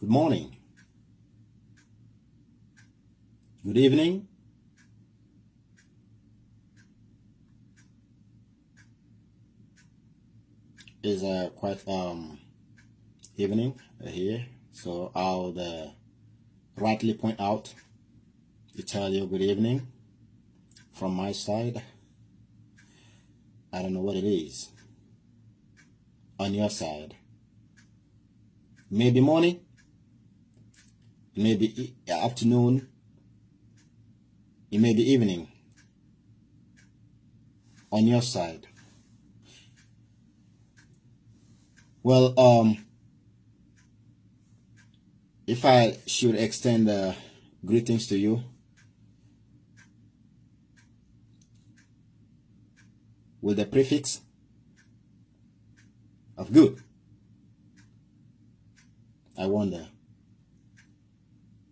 Good morning. Good evening. Is quite evening here, so I'll rightly point out to tell you good evening from my side. I don't know what it is on your side. Maybe morning, maybe afternoon, it may be evening on your side. Well, if I should extend greetings to you with the prefix of good, I wonder,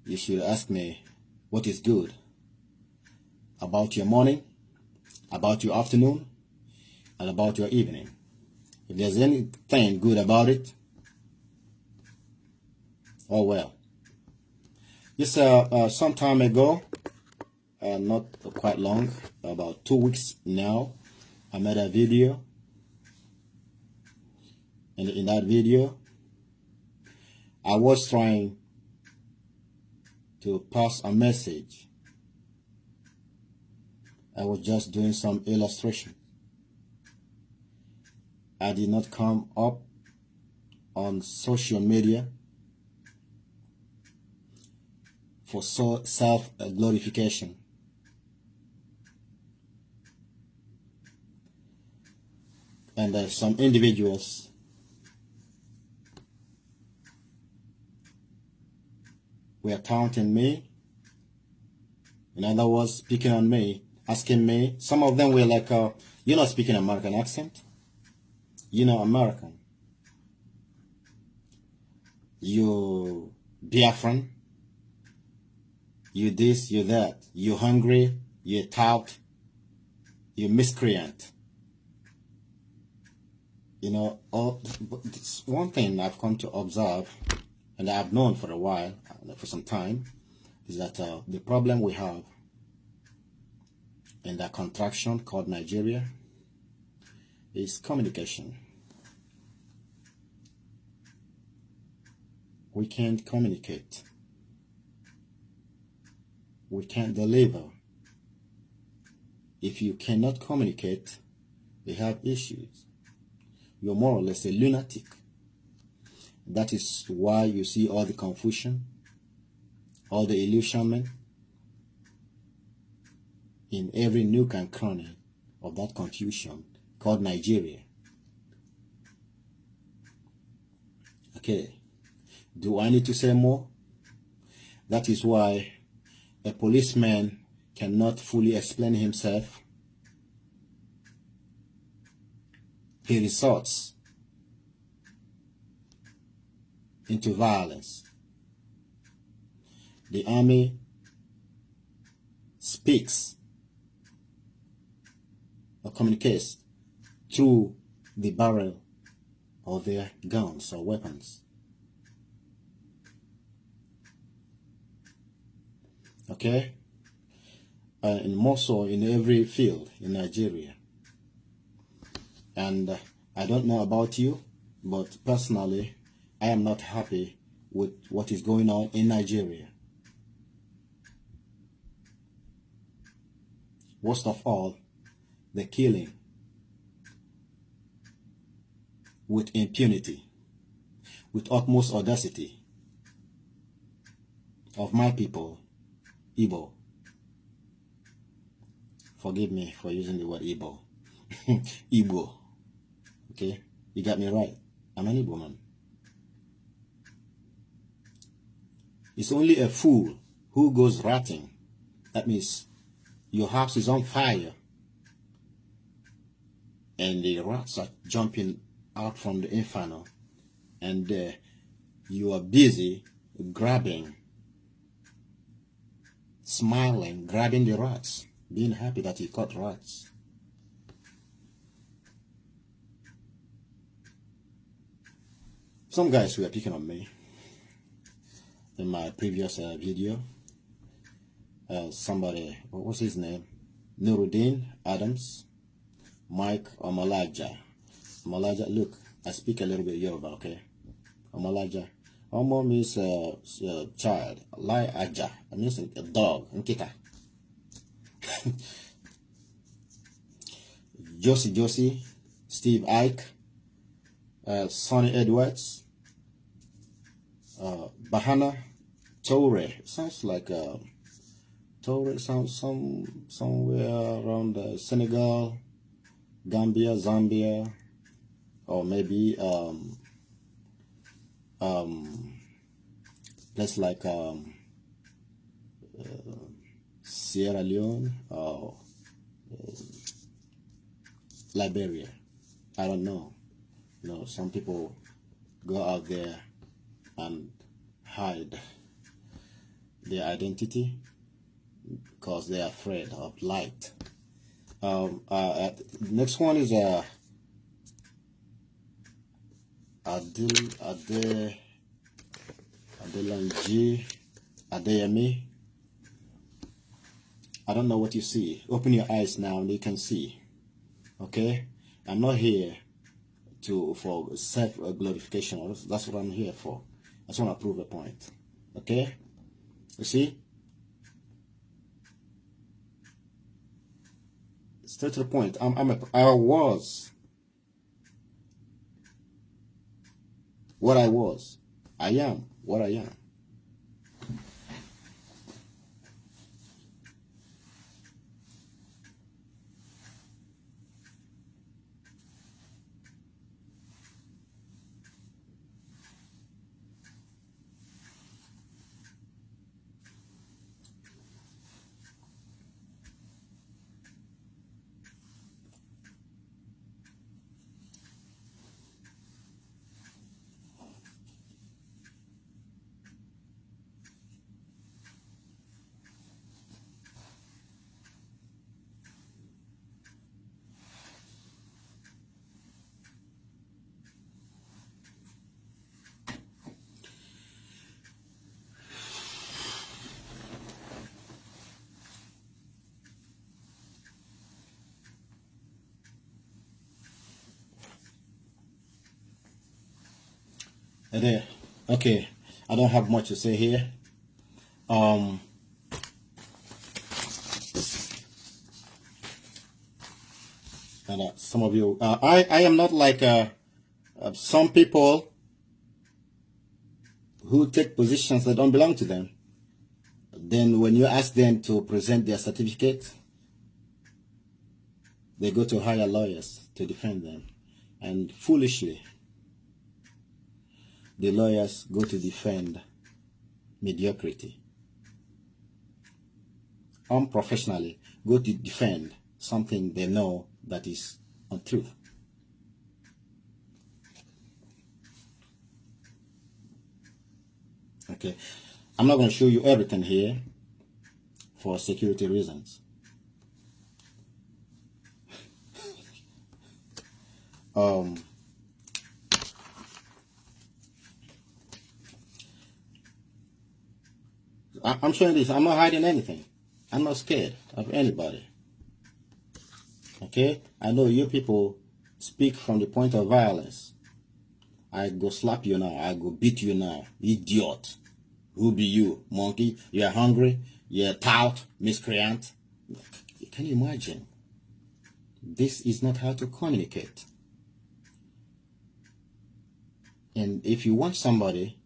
you should ask me what is good about your morning, about your afternoon, and about your evening. If there's anything good about it, oh well. Just some time ago, not quite long, about 2 weeks now, I made a video. And in that video, I was trying to pass a message. I was just doing some illustration. I did not come up on social media for self-glorification. And some individuals were taunting me. In other words, speaking on me, asking me. Some of them were like, you're not speaking American accent. You know American. You Biafran. You this, you that. You hungry. You tout. You miscreant. You know, one thing I've come to observe, and I've known for a while, for some time, is that the problem we have in that contraction called Nigeria is communication. We can't communicate. We can't deliver. If you cannot communicate, we have issues. You're more or less a lunatic. That is why you see all the confusion, all the illusionment in every nook and cranny of that confusion called Nigeria. Okay, do I need to say more? That is why a policeman cannot fully explain himself. He resorts into violence. The army speaks or communicates through the barrel of their guns or weapons. Okay? And more so in every field in Nigeria. And I don't know about you, but personally, I am not happy with what is going on in Nigeria. Worst of all, the killing with impunity, with utmost audacity of my people, Igbo. Forgive me for using the word Igbo. Igbo. Okay? You got me right. I'm an Igbo man. It's only a fool who goes ratting. That means your house is on fire and the rats are jumping out from the inferno, and you are busy grabbing, smiling, grabbing the rats, being happy that you caught rats. Some guys were picking on me. in my previous video. Somebody, what was his name? Nuruddin Adams, Mike Omalaja. Omalaja, look, I speak a little bit Yoruba, okay? Omalaja. Omo means child. Lai Aja, it means a dog. Nkita. Josie, Steve Ike, Sonny Edwards, Bahana Toure. Sounds like Toure sounds somewhere around Senegal, Gambia, Zambia, or maybe place like Sierra Leone or Liberia. I don't know. You know, some people go out there and hide their identity because they are afraid of light. Next one is Adelanji Adeyemi. I don't know what you see. Open your eyes now and you can see. Okay, I'm not here for self glorification. That's what I'm here for. I just want to prove a point. Okay, you see, straight to the point. I was what I was. I am what I am. There. Okay, I don't have much to say here. And some of you, I am not like some people who take positions that don't belong to them. Then when you ask them to present their certificate, they go to hire lawyers to defend them. And foolishly, the lawyers go to defend mediocrity. Unprofessionally, go to defend something they know that is untrue. Okay, I'm not going to show you everything here for security reasons. I'm showing this. I'm not hiding anything. I'm not scared of anybody. Okay? I know you people speak from the point of violence. I go slap you now. I go beat you now. Idiot. Who be you? Monkey? You're hungry? You're tout? Miscreant? Can you imagine? This is not how to communicate. And if you want somebody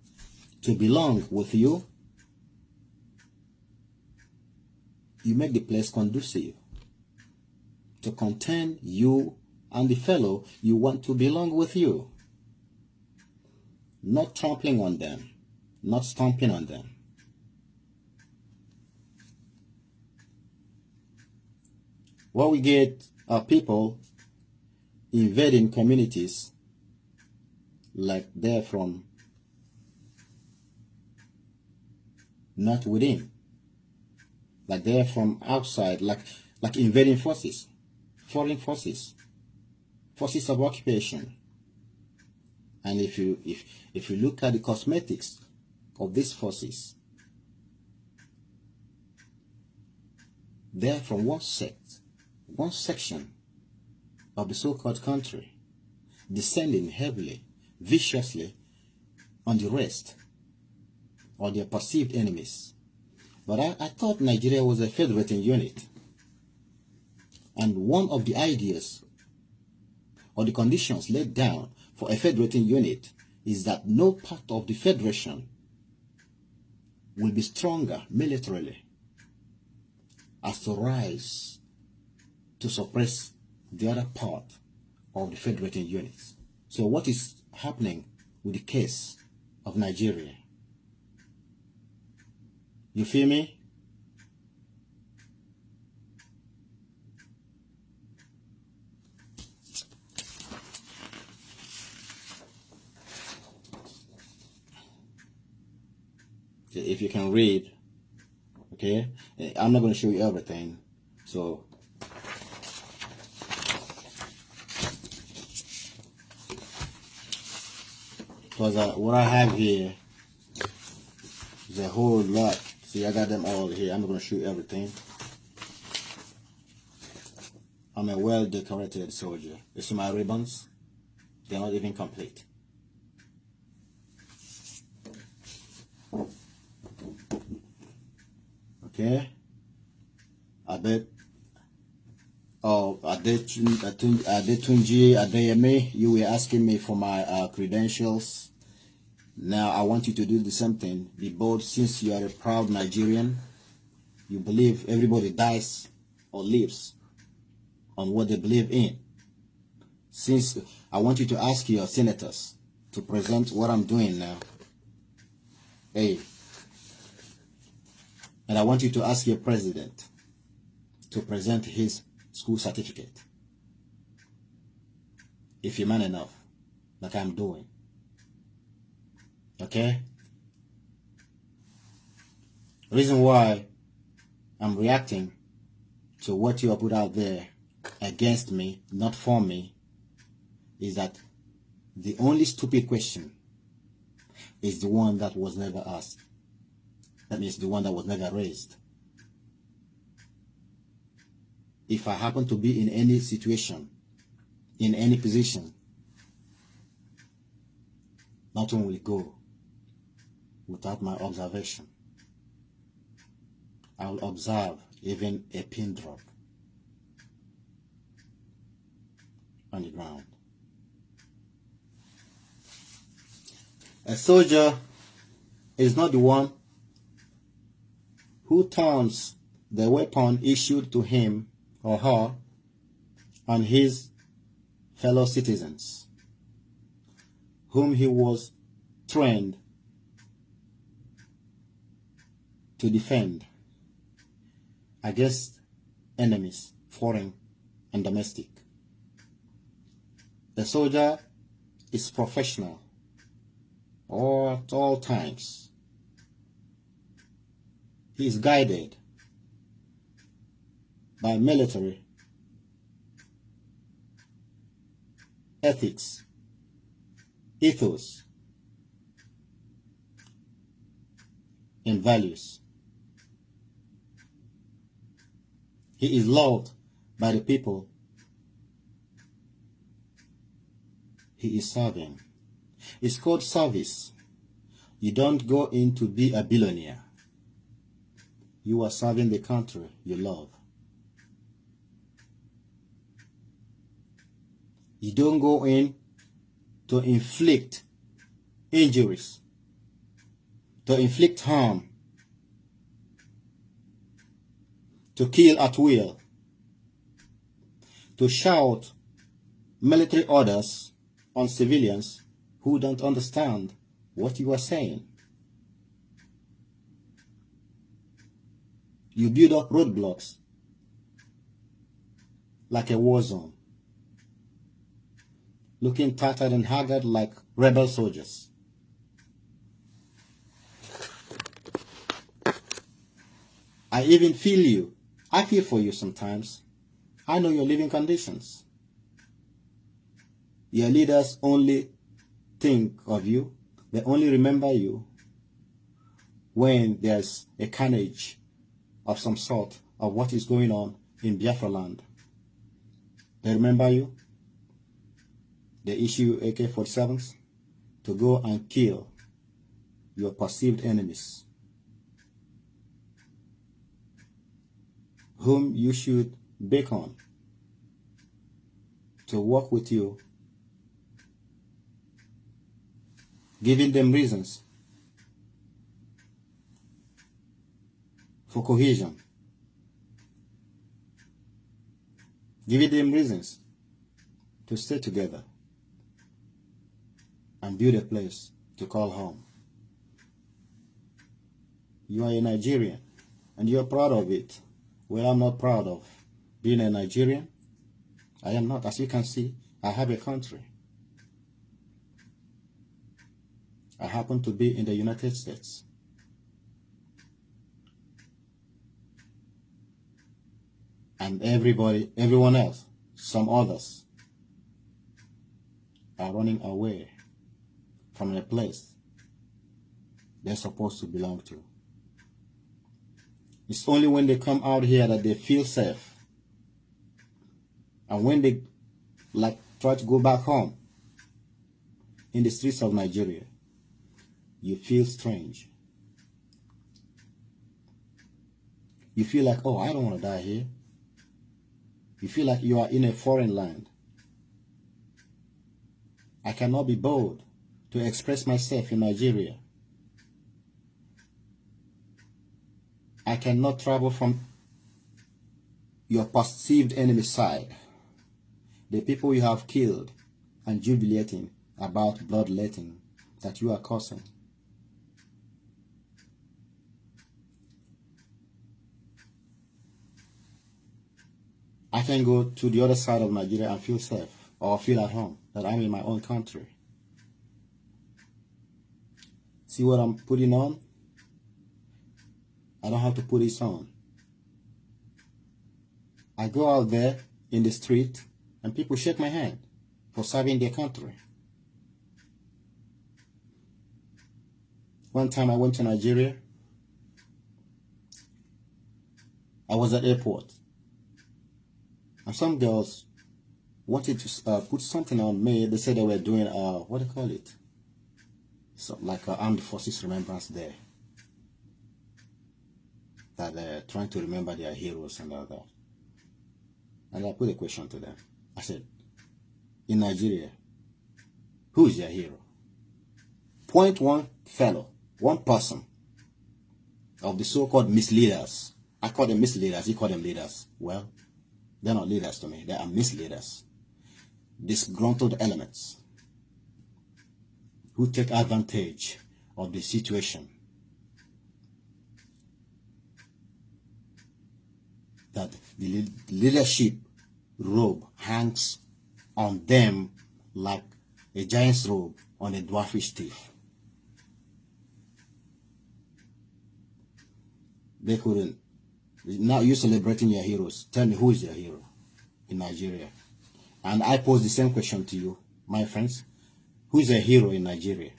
to belong with you, you make the place conducive to contain you and the fellow you want to belong with you. Not trampling on them, not stomping on them. What we get are people invading communities like they're from not within. Like they're from outside, like invading forces, foreign forces, forces of occupation. And if you look at the cosmetics of these forces, they're from one sect, one section of the so-called country, descending heavily, viciously on the rest, or their perceived enemies. But I thought Nigeria was a federating unit. And one of the ideas or the conditions laid down for a federating unit is that no part of the federation will be stronger militarily as to rise to suppress the other part of the federating units. So what is happening with the case of Nigeria? You feel me? If you can read, okay, I'm not going to show you everything, so because what I have here is a whole lot. See, I got them all here. I'm not going to show you everything. I'm a well-decorated soldier. You see my ribbons? They're not even complete. Okay, Adetunji Adeyemi, you were asking me for my credentials. Now I want you to do the same thing. Be bold, since you are a proud Nigerian. You believe everybody dies or lives on what they believe in. Since I want you to ask your senators to present what I'm doing now. Hey. And I want you to ask your president to present his school certificate, if you're man enough, like I'm doing. Okay? Reason why I'm reacting to what you have put out there against me, not for me, is that the only stupid question is the one that was never asked. That means the one that was never raised. If I happen to be in any situation, in any position, nothing will go without my observation. I will observe even a pin drop on the ground. A soldier is not the one who turns the weapon issued to him or her on his fellow citizens, whom he was trained to defend against enemies, foreign and domestic. The soldier is professional at all times. He is guided by military ethics, ethos, and values. He is loved by the people he is serving. It's called service. You don't go in to be a billionaire. You are serving the country you love. You don't go in to inflict injuries, to inflict harm, to kill at will, to shout military orders on civilians who don't understand what you are saying. You build up roadblocks like a war zone, looking tattered and haggard like rebel soldiers. I even feel you. I feel for you sometimes. I know your living conditions. Your leaders only think of you. They only remember you when there's a carnage of some sort of what is going on in Biafra land. They remember you? They issue AK-47s to go and kill your perceived enemies, whom you should beckon to work with you, giving them reasons for cohesion, giving them reasons to stay together and build a place to call home. You are a Nigerian and you are proud of it. Well, I'm not proud of being a Nigerian. I am not. As you can see, I have a country. I happen to be in the United States. And everyone else, some others, are running away from a place they're supposed to belong to. It's only when they come out here that they feel safe. And when they try to go back home in the streets of Nigeria, you feel strange. You feel like, oh, I don't want to die here. You feel like you are in a foreign land. I cannot be bold to express myself in Nigeria. I cannot travel from your perceived enemy side, the people you have killed, and jubilating about bloodletting that you are causing. I can go to the other side of Nigeria and feel safe or feel at home, that I'm in my own country. See what I'm putting on? I don't have to put this on. I go out there in the street and people shake my hand for serving their country. One time I went to Nigeria. I was at the airport. And some girls wanted to put something on me. They said they were doing, what do you call it? So, like Armed Forces Remembrance Day. That they're trying to remember their heroes and all that. And I put a question to them. I said, in Nigeria, who is your hero? Point one fellow, one person of the so-called misleaders. I call them misleaders, you call them leaders. Well, they're not leaders to me, they are misleaders. Disgruntled elements who take advantage of the situation that the leadership robe hangs on them like a giant's robe on a dwarfish thief. They couldn't. Now you're celebrating your heroes. Tell me, who is your hero in Nigeria? And I pose the same question to you, my friends. Who is a hero in Nigeria?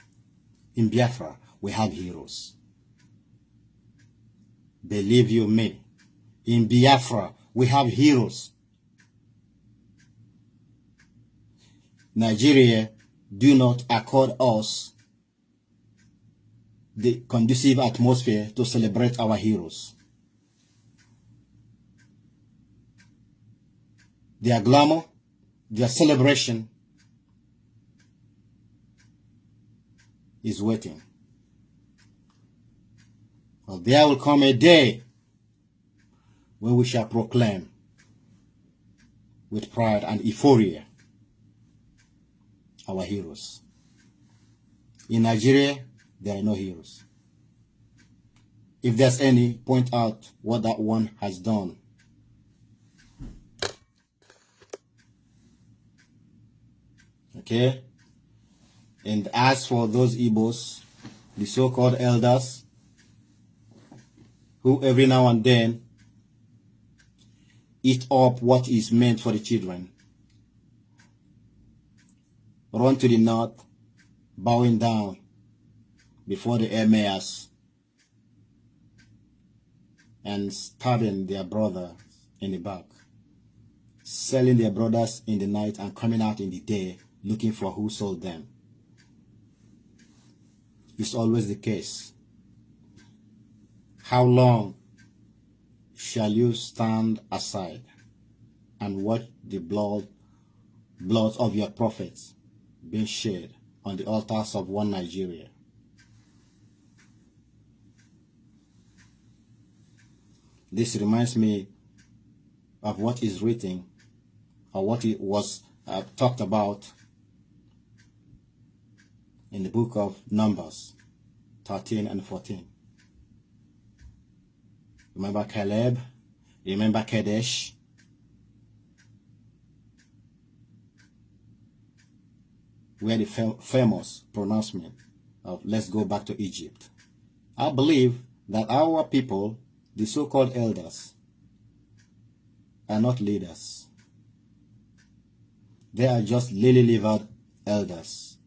In Biafra, we have heroes. Believe you me. In Biafra, we have heroes. Nigeria do not accord us the conducive atmosphere to celebrate our heroes. Their glamour, their celebration is waiting. Well, there will come a day when we shall proclaim with pride and euphoria our heroes. In Nigeria, there are no heroes. If there's any, point out what that one has done. Okay? And as for those Igbos, the so-called elders, who every now and then eat up what is meant for the children, run to the north, bowing down before the emirs and stabbing their brother in the back, selling their brothers in the night and coming out in the day looking for who sold them. It's always the case. How long shall you stand aside and watch the blood of your prophets being shed on the altars of one Nigeria? This reminds me of what is written, or what it was talked about in the book of Numbers 13 and 14. Remember Caleb? Remember Kadesh? Where the famous pronouncement of let's go back to Egypt. I believe that our people, the so-called elders, are not leaders. They are just lily-livered elders.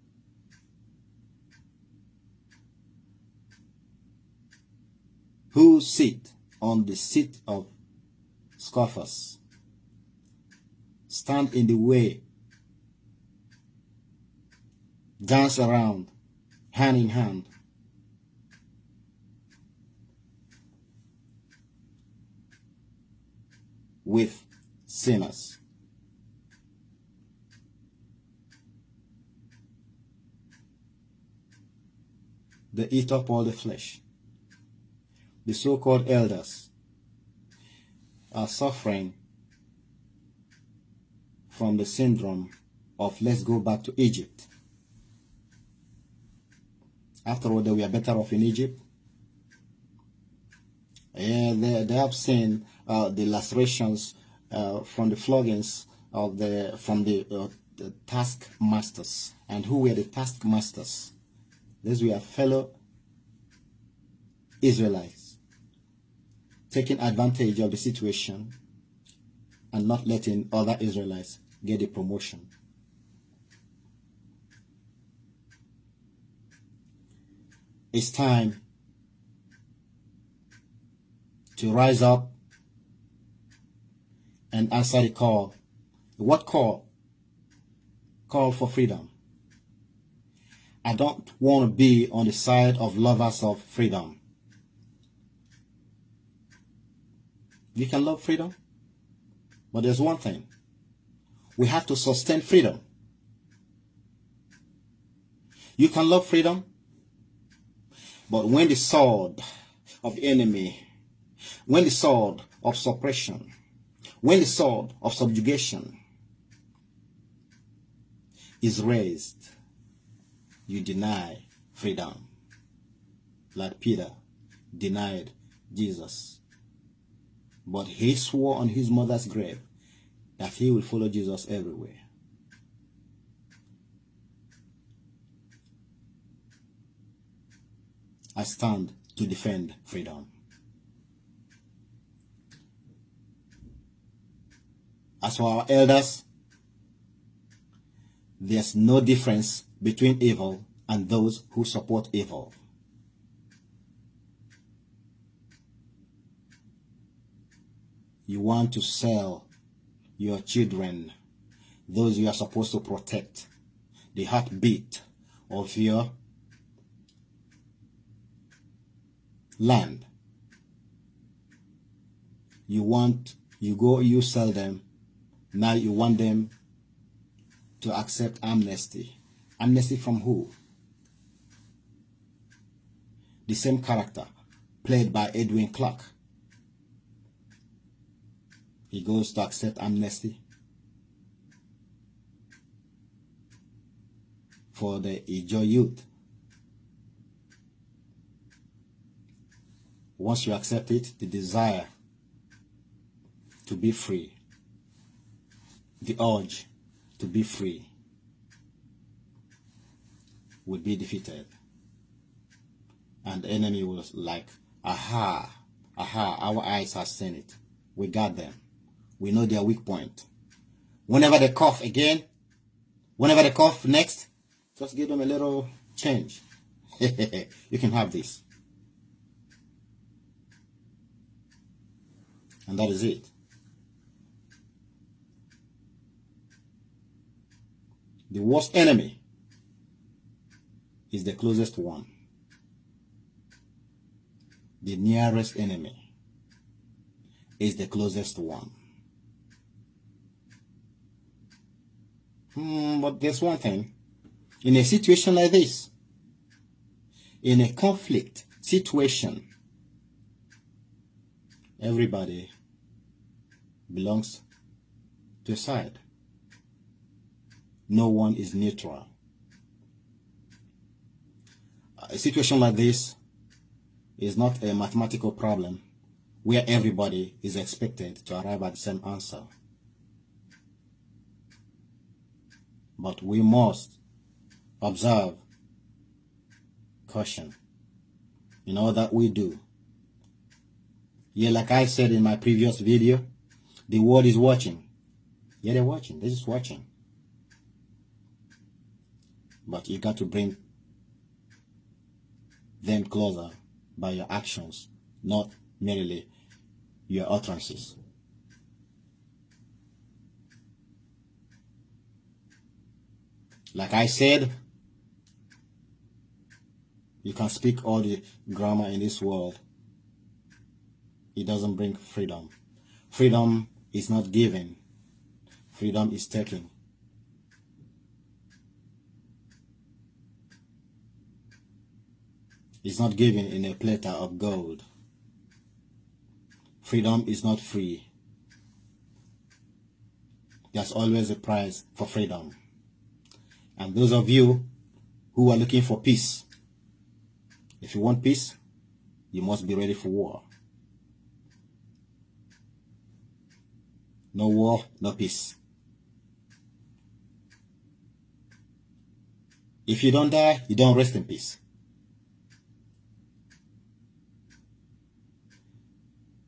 Who sit on the seat of scoffers, stand in the way, dance around, hand in hand, with sinners. They eat up all the flesh. The so-called elders are suffering from the syndrome of let's go back to Egypt. After all, they were better off in Egypt. And they have seen the lacerations from the floggings of the taskmasters. And who were the taskmasters? These were fellow Israelites, taking advantage of the situation and not letting other Israelites get a promotion. It's time to rise up and answer the call. What call? Call for freedom. I don't want to be on the side of lovers of freedom. You can love freedom, but there's one thing. We have to sustain freedom. You can love freedom, but when the sword of the enemy, when the sword of suppression, when the sword of subjugation is raised, you deny freedom, like Peter denied Jesus. But he swore on his mother's grave that he will follow Jesus everywhere. I stand to defend freedom. As for our elders, there's no difference between evil and those who support evil. You want to sell your children, those you are supposed to protect, the heartbeat of your land. You sell them. Now you want them to accept amnesty. Amnesty from who? The same character played by Edwin Clark. He goes to accept amnesty for the Ijaw youth. Once you accept it, the desire to be free, the urge to be free will be defeated. And the enemy will like, aha, our eyes have seen it. We got them. We know their weak point. Whenever they cough again, whenever they cough next, just give them a little change. You can have this. And that is it. The worst enemy is the closest one. The nearest enemy is the closest one. But there's one thing. In a situation like this, in a conflict situation, everybody belongs to a side. No one is neutral. A situation like this is not a mathematical problem where everybody is expected to arrive at the same answer. But we must observe caution in all that we do. Yeah, like I said in my previous video, the world is watching. Yeah, they're watching. They're just watching. But you got to bring them closer by your actions, not merely your utterances. Like I said, you can speak all the grammar in this world. It doesn't bring freedom. Freedom is not given. Freedom is taken. It's not given in a platter of gold. Freedom is not free. There's always a price for freedom. And those of you who are looking for peace, if you want peace, you must be ready for war. No war, no peace. If you don't die, you don't rest in peace.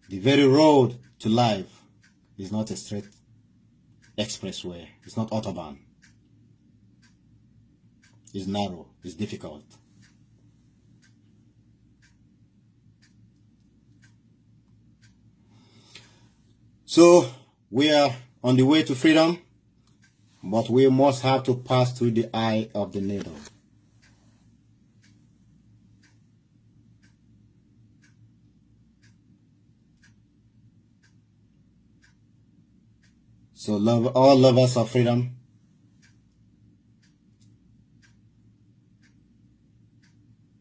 The very road to life is not a straight expressway. It's not autobahn. It's narrow. It's difficult. So we are on the way to freedom, but we must have to pass through the eye of the needle. So all lovers of freedom,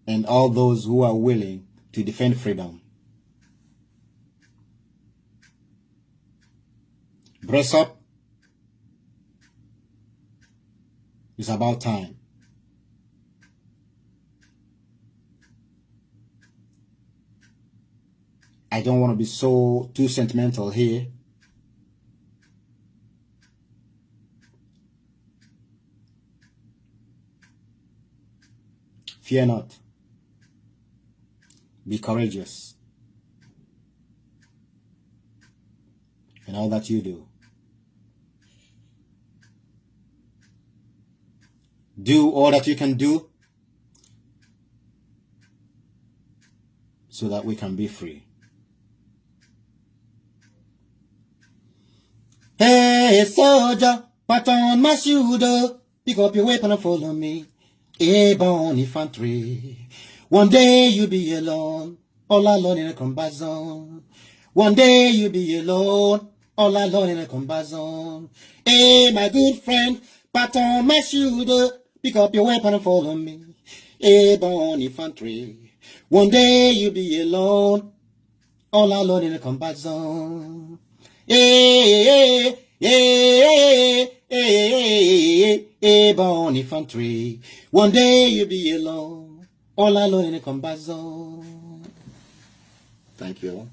and all those who are willing to defend freedom, brace up. It's about time. I don't want to be too sentimental here. Fear not. Be courageous in all that you do. Do all that you can do so that we can be free. Hey, soldier, put on my shoulder, pick up your weapon and follow me. Airborne infantry. One day you'll be alone, all alone in a combat zone. One day you'll be alone, all alone in a combat zone. Hey, my good friend, pat on my shoulder, pick up your weapon and follow me. Airborne infantry. One day you'll be alone, all alone in a combat zone. Hey, hey, hey, airborne infantry. One day you'll be alone, all alone in a combat zone. Thank you.